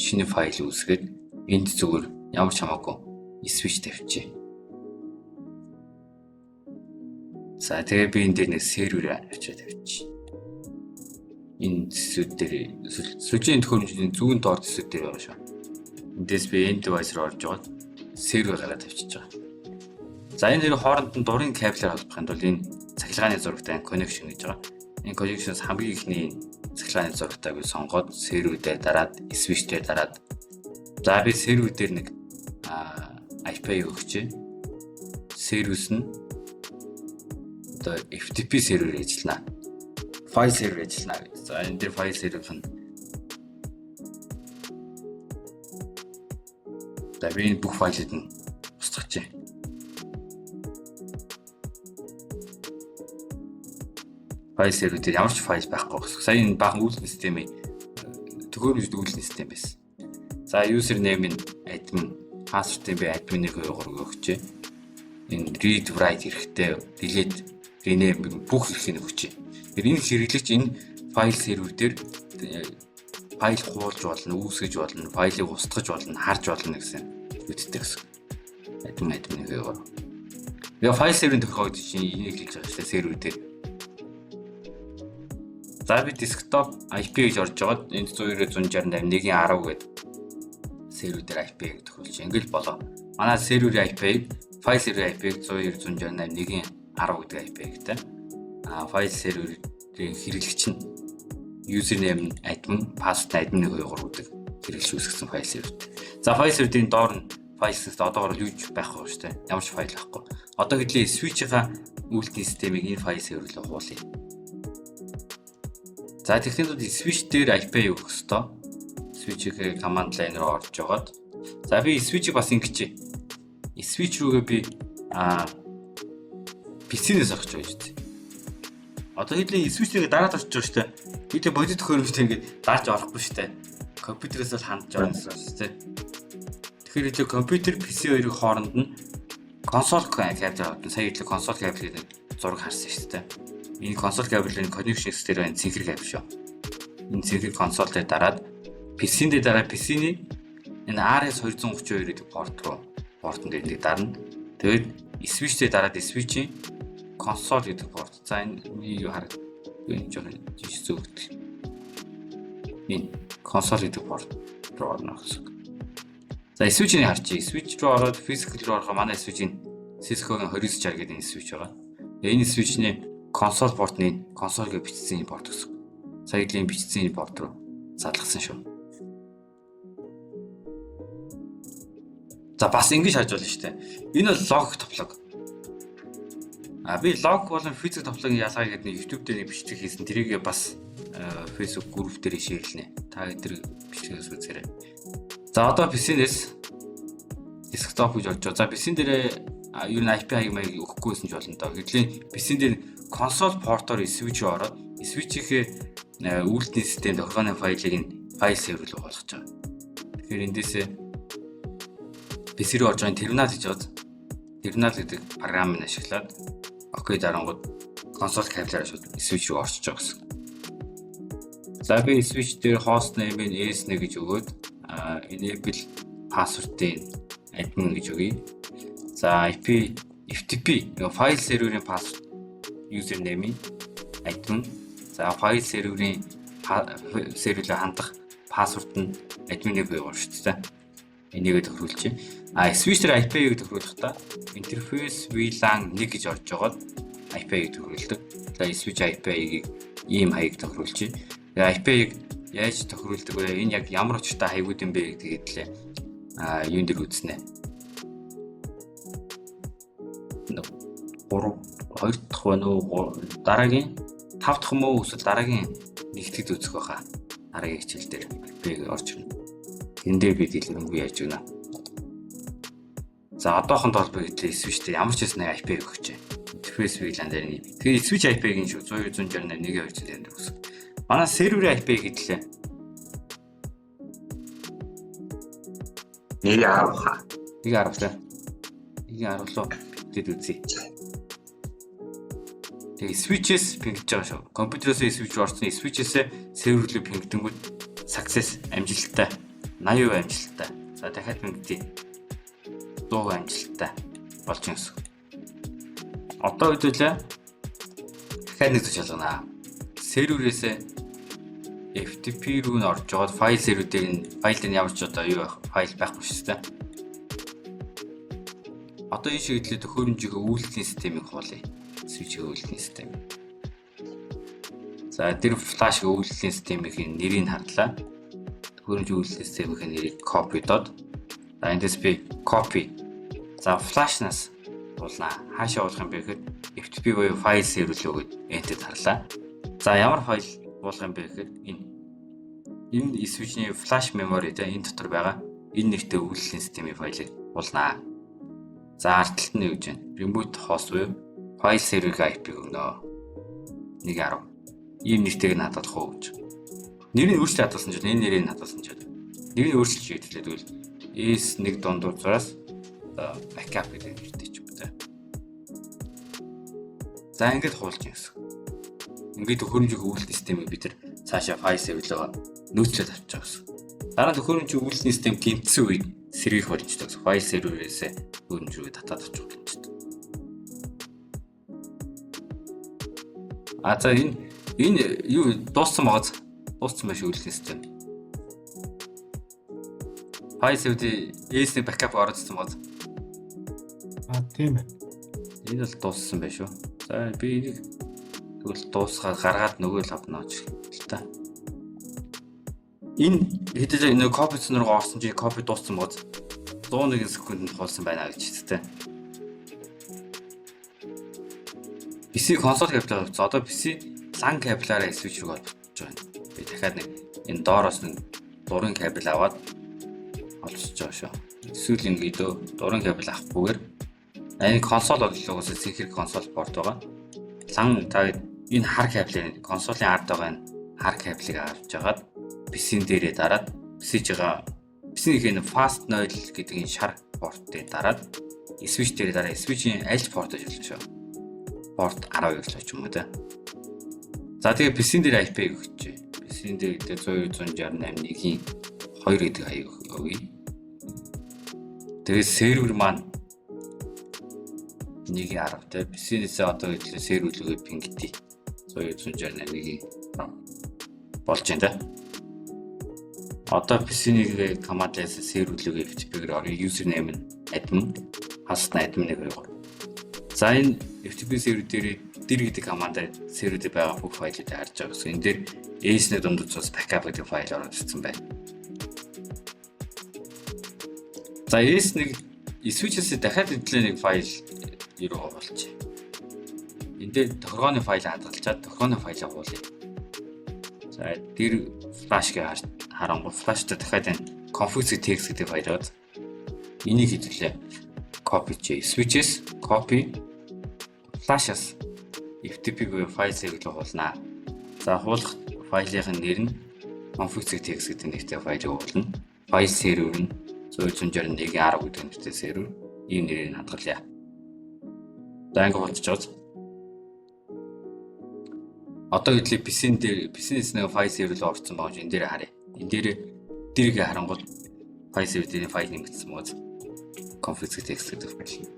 шинэ файл үүсгээд энд зүгээр ямар ч хамаагүй switch тавьчих. За тэгээ би энэ дээр нэг серверээ авчиад тавьчих. Энэ төсөд дээр сүлжээний төхөөрөмжийн зүүн доор төсөд дээр байгаа шүү. Эндээс би end device руу орж жоод сервер гараад тавьчихж байгаа. За энэ дээр хооронд нь дурын кабелээр холбохын тулд энэ цахилгааны зурагтай connection гэж байгаа. Энэ connection-с хамгийн ихний цахилгааны зурагтайг сонгоод сервер дээр дараад switch дээр дараад за би сервер дээр нэг IP өгчээ. Сервис нь одоо FTP сервер ажиллана. Файл сервер ажиллана гэдэг. За энэ дээр файл сервер нь за би энэ бүх файлыг нь устгах. Файл сервер дээр ямар ч файл байхгүй гэсэн. Сая энэ баахан үйлдвэрлэлийн системийн төхөөрөмжлөлт үйлдвэрлэлийн систем байсан. За username нь admin, password-ийг би admin-ийг өгчээ. Энэ read write хэрэгтэй, delete, rename бүх эрхийг өгчээ. Тэгэхээр энэ хэрэглэгч энэ файл сервер дээр файл хуулж болно, үүсгэж болно, файлыг устгах болно, харж болно гэсэн үгтэй гэсэн. Admin-ийг өгөө. Тэгээ файл серверийн тохиолдолд чинь энийг хэлж байгаа шүү дээ сервер дээр. За би desktop IP гэж орж жоод энд 192.168.1.10 гэдэг сервер дээр IP гэж тохиолж ингээл болоо. Манай серверийн IP файл серверийн IP 192.168.1.10 гэдэг IP гэдэг. Файл серверийн хэрэглэгч нь username нь admin, password admin 23 гэдэг хэрэглэж үүсгэсэн файл сервер. За файл серверийн доор нь файл систем одоогоор юуж байхгүй шүү дээ. Ямар ч файл байхгүй. Одоо хэдlээ switch-ийн үйлдвэрлэлийн системийг энэ файл сервер рүү хуулъя. За техникүүд switch дээр IP өгөх ёстой. Switch-ийг command line руу орж жоод за би switch-ийг бас ингэчээ. Switch рүүгээ би PC-нээс авч байгаа шүү дээ. Одоо хэдlээ switch-ийг дараад орж байгаа шүү дээ. Би тэг бодит төхөөрөмжтэй ингээд дарж орохгүй шүү дээ. Компьютерээс л хандж байгаа юм шүү дээ. Тэгэхээр хэдlээ компьютер PC хоёрын хооронд нь консоль кабель аваад сая хэдлээ консоль кабелийг зураг харсан шүү дээ. Энэ консоль кабелийн connection дээр байна цэнхэр кабель шүү. Энэ цэнхэр консоль дээр дараад PC-н дээр дараа PC-ний энэ RS232 гэдэг портн дээр нэг дарна. Тэгээд switch дээр дараад switch-ийн консоль гэдэг порт. За энэ юу хараад энэ жоохон жиш зүгт. Энэ консоль гэдэг порт руу орно гэсэн. За switch-ийг харчих. Switch руу ороод physical руу орохоо манай switch-ийн Cisco-гийн 2960 гэдэг энэ switch байгаа. Энэ switch-ний консоль портны консоль гэж бичсэн энэ порт гэсэн. Саядлын бичсэн энэ порт руу задлгсан шүү. За бас ингэж харж болно шүү дээ. Энэ бол лог тоглог. Би лог болон физик тоглогийн ялгааг гэдэг нэг YouTube дээр бичлэг хийсэн. Тэрийг бас Facebook group дээр шеэрлэнэ. Та тэр бичлэгээс үзээрэй. За одоо PC-нээс desktop гэж орж байгаа. За PC-н дээр ер нь IP хаяг өгөхгүйсэн ч болно доо. Хэдлийн PC-н дээр консоль портоор switch ороод switch-ийн үйлдвэрлэлийн системд тохиолгоны файлыг нь файл сервер рүү болгож байгаа. Тэгэхээр эндээсээ PC рүү орж байгаа терминал гэж байгаа. Терминал гэдэг програмыг ашиглаад OK дарангууд консоль кабелаар шууд switch рүү орчиж байгаа гэсэн. За би switch дээр host name-ийг S1 гэж өгөөд enable password-ийг admin гэж өгье. За IP FTP файл серверийн password username admin. За файл серверийн серверлээ хандах password нь admin-ийг өгөх шүү дээ. Энийг тохируулж. Switch дээр IP-ийг тохируулахдаа interface VLAN 1 гэж орж байгаад IP-ийг тохируулдаг. За switch IP-ийг ийм хаяг тохируулж. IP-ийг яаж тохируулдаг вэ? Энэ яг ямар очтой хаягууд юм бэ гэдгийг л юун дээр үзнэ. 2 дахь байна уу? Дараагийн 5 дахь юм уу? Эсвэл дараагийн нэгтгэд үзэх байхаа. Дараагийн хичээл дээр IP-ийг орж ирнэ. Энд дээр бид хэлмгүй яаж гэнэ. За одоохонд бол би switch дээр ямар ч хэсэг нэг IP өгч байна. Interface VLAN дээр нэг. Тэгээ switch IP-ийн шүү 100.168.1.2 дээр өгсөн. Манай серверийн IP гэдлээ. 1.10 хаа. 1.10 та. 1.10 лөө дэд үзье. Тэгээ switch-с пингж байгаа шүү. Компьютерээс switch орсон switch-с сервер рүү пингдэнгүүт success амжилттай 80% амжилттай. За дахиад мэдээ 100% амжилттай болж байгаа гэсэн. Одоо хэдүүлээ дахиад нэг зүйл ялгана. Серверээсээ FTP руу н орж жоод файл сервер дээр нь файл дээр ямар ч одоо юу файл байхгүй шүү дээ. Одоо энэ шийдлээ төхөөрөмжийн үйлдвэрлэлийн системийг хуулъя. Switch-ийн үйлдвэрлэлийн систем. За тэр флаш үйлдвэрлэлийн системийн нэрийг харлаа. Төхөөрөмжийн үйлдвэрлэлийн системийн нэрийг copy доод. За эндээс би copy. За flash-наас уулнаа. Хаашаа уулах юм бэ гэхэд FTP буюу файл сервер рүү гээд entered харлаа. За ямар файл уулах юм бэ гэхэд энэ switch-ний flash memory дээр энэ дотор байгаа энэ нэртэй үйлдвэрлэлийн системийн файлыг уулнаа. За ард талд нь юу гэж байна? Remote host буюу файл серверийн IP өгнө. 1.10. Ийм нэртэйг нь хадгалах уу гэж. Нэрийг өөрчлөлт хадгалсан чинь энэ нэрийг хадгалсан чинь нэрийг өөрчилж хийлээ тэгвэл S1 дундуураас backup гэдэг нэртэй ч юм уу. За ингэж хуулж юм гэсэн. Ингээд төхөөрөмжийн үйлдвэрлэлийн системийг бид нар цаашаа файл серверлөө нөөцлөд авч байгаа гэсэн. Дараа нь төхөөрөмжийн үйлдвэрлэлийн систем гэмтсэн үед сэргийх боломжтой гэсэн. Файл серверээс төхөөрөмж рүү татаад авчих боломжтой. За энэ юу дууссан байгааз дууссан байх үйлдвэрлэлийн систем. Файл сервер S-ний backup оролцсон байгааз. Тийм ээ. Энэ бол дууссан байх шүү. За би энийг тэгвэл дуусгаад гаргаад нөгөө л авна гэж л та. Энэ хэдэж нэг copy цэнэр рүү орсон чи copy дууссан байгааз 101 секундэд хуулсан байна гэж хэлдэг. PC консол кабелаар авчихсан. Одоо PC LAN кабелаараа switch рүү олж байна. Би дахиад нэг энэ доороос нэг дурын кабель аваад олчихж байгаа шүү. Эсвэл ингээд дурын кабель авахгүйгээр энэ консол оглоогоос цэнхэр консол порт байгаа. LAN та энэ хар кабелийг консолын ард байгаа энэ хар кабелийг авч жагаад PC-ийн дээрээ дараад PC-ийн fast 0 гэдэг энэ шар портыг дараад switch дээрээ дараа switch-ийн аль портож болно шүү. Порт 12 л ч юм уу те. За тэгээ PC-ийн дээр IP өгчээ. PC-ийн дээр 192.168.1-ийн 2 гэдэг аяг өгье. Тэгээ сервер маань 1.10 те. PC-нээсээ одоо хэлээ серверлөөгөө пингдээ. 192.1-ийн болж байна те. Одоо PC-ний командаас серверлөөгөө FTP-гээр орё. Username нь admin, host нь admin 123. За энэ FTP сервер дээр гэдэг командаар сервер дээр байгаа бүх файлыг харж байгаа гэсэн. Энэ дээр S-ний дундууцаас backup гэдэг файл ороод ирсэн байна. За S1 switch-ээс дахиад эдлээ нэг файл ирүү болчих. Энд дээр тохиргооны файлыг хадгалчаад тохиргооны файлыг агуулъя. За тэр flash гэж харангуй flash-тай дахиад энэ config.txt гэдэг файл аваад энийг хэвлээ. Copy чи switch-ээс copy flash-аас FTP-г файл серверлөө хуулнаа. За хуулах файлын нэр нь config.txt гэдэг нэртэй файлыг хуулна. Файл сервер нь 191.10 гэдэг нэртэй сервер. Ийм нэрийг хадгалъя. За ингэ болчиход одоо хэдлээ PC-ээс нэг файл сервер рүү орсон байгаа юм. Энэ дээр харъя. Энэ дээр дэрэг харангуул файл сервер дээр файл нэмэгдсэн мөн config.txt гэдэг файл.